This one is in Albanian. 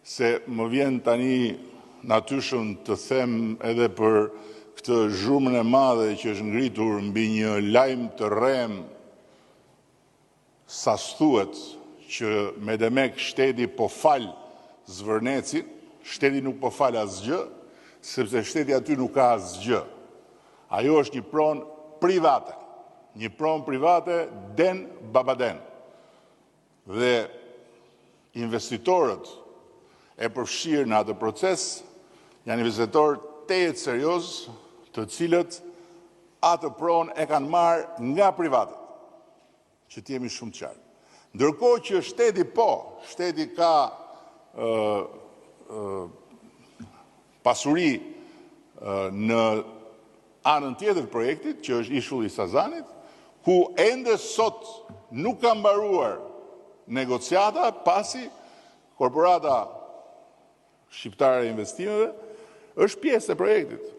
se më vjen tani natyrshëm të them edhe për këtë zhurmën e madhe që është ngritur mbi një lajm të rrem, sa thuhet që me demek shteti po fal Zvërnecin, shteti nuk po fal asgjë, sepse shteti aty nuk ka asgjë. Ajo është një pronë private. Një pronë private den babaden. Dhe investitorët e përfshirë në atë proces janë investitorë tejet serioz, të cilët atë pronë e kanë marrë nga privatët, që t'jemi shumë të qartë. Ndërkohë që shteti ka pasuri në anën tjetër të projektit, që është Ishulli i Sazanit, ku ende sot nuk ka mbaruar negociata pasi Korporata Shqiptare e Investimeve është pjesë e projektit.